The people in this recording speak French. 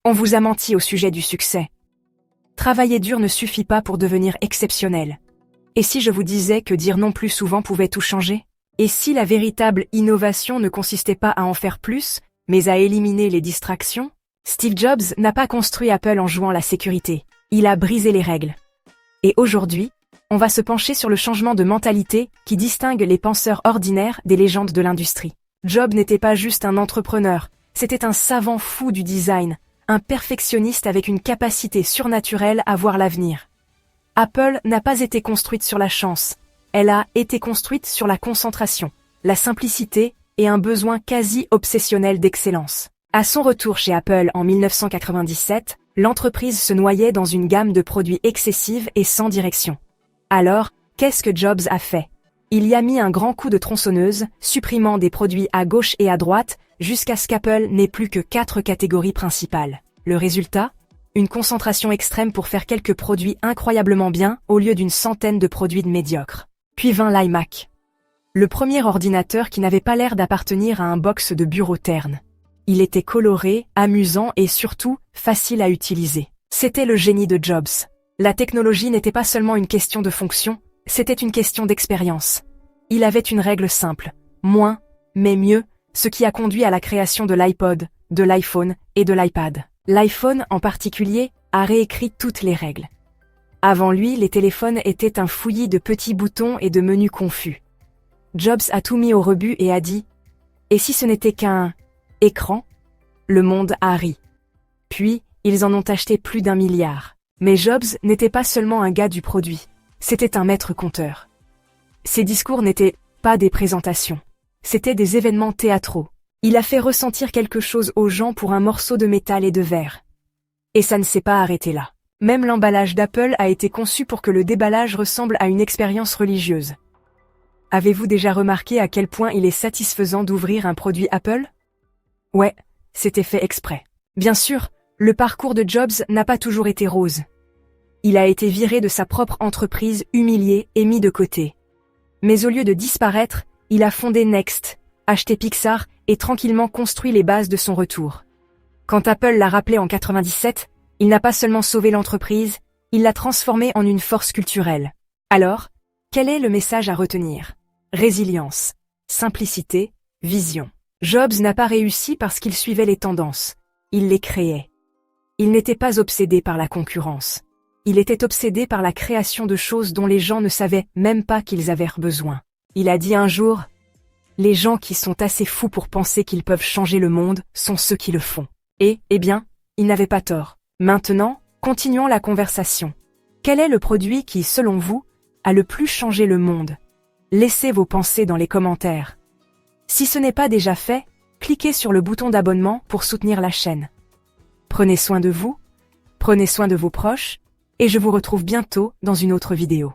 On vous a menti au sujet du succès. Travailler dur ne suffit pas pour devenir exceptionnel. Et si je vous disais que dire non plus souvent pouvait tout changer? Et si la véritable innovation ne consistait pas à en faire plus, mais à éliminer les distractions? Steve Jobs n'a pas construit Apple en jouant la sécurité. Il a brisé les règles. Et aujourd'hui, on va se pencher sur le changement de mentalité qui distingue les penseurs ordinaires des légendes de l'industrie. Jobs n'était pas juste un entrepreneur, c'était un savant fou du design, un perfectionniste avec une capacité surnaturelle à voir l'avenir. Apple n'a pas été construite sur la chance, elle a été construite sur la concentration, la simplicité et un besoin quasi obsessionnel d'excellence. À son retour chez Apple en 1997, l'entreprise se noyait dans une gamme de produits excessive et sans direction. Alors, qu'est-ce que Jobs a fait? Il y a mis un grand coup de tronçonneuse, supprimant des produits à gauche et à droite, jusqu'à ce qu'Apple n'ait plus que 4 catégories principales. Le résultat? Une concentration extrême pour faire quelques produits incroyablement bien, au lieu d'une centaine de produits médiocres. Puis vint l'iMac. Le premier ordinateur qui n'avait pas l'air d'appartenir à un box de bureau terne. Il était coloré, amusant et surtout, facile à utiliser. C'était le génie de Jobs. La technologie n'était pas seulement une question de fonction, c'était une question d'expérience. Il avait une règle simple, moins, mais mieux, ce qui a conduit à la création de l'iPod, de l'iPhone et de l'iPad. L'iPhone, en particulier, a réécrit toutes les règles. Avant lui, les téléphones étaient un fouillis de petits boutons et de menus confus. Jobs a tout mis au rebut et a dit « Et si ce n'était qu'un écran ?» Le monde a ri. Puis, ils en ont acheté plus d'1 milliard. Mais Jobs n'était pas seulement un gars du produit, c'était un maître conteur. Ses discours n'étaient pas des présentations, c'étaient des événements théâtraux. Il a fait ressentir quelque chose aux gens pour un morceau de métal et de verre. Et ça ne s'est pas arrêté là. Même l'emballage d'Apple a été conçu pour que le déballage ressemble à une expérience religieuse. Avez-vous déjà remarqué à quel point il est satisfaisant d'ouvrir un produit Apple? Ouais, c'était fait exprès. Bien sûr, le parcours de Jobs n'a pas toujours été rose. Il a été viré de sa propre entreprise, humilié et mis de côté. Mais au lieu de disparaître, il a fondé Next, acheté Pixar et tranquillement construit les bases de son retour. Quand Apple l'a rappelé en 97, il n'a pas seulement sauvé l'entreprise, il l'a transformée en une force culturelle. Alors, quel est le message à retenir? Résilience, simplicité, vision. Jobs n'a pas réussi parce qu'il suivait les tendances, il les créait. Il n'était pas obsédé par la concurrence. Il était obsédé par la création de choses dont les gens ne savaient même pas qu'ils avaient besoin. Il a dit un jour, « Les gens qui sont assez fous pour penser qu'ils peuvent changer le monde sont ceux qui le font. » Et, eh bien, il n'avait pas tort. Maintenant, continuons la conversation. Quel est le produit qui, selon vous, a le plus changé le monde? Laissez vos pensées dans les commentaires. Si ce n'est pas déjà fait, cliquez sur le bouton d'abonnement pour soutenir la chaîne. Prenez soin de vous, prenez soin de vos proches, et je vous retrouve bientôt dans une autre vidéo.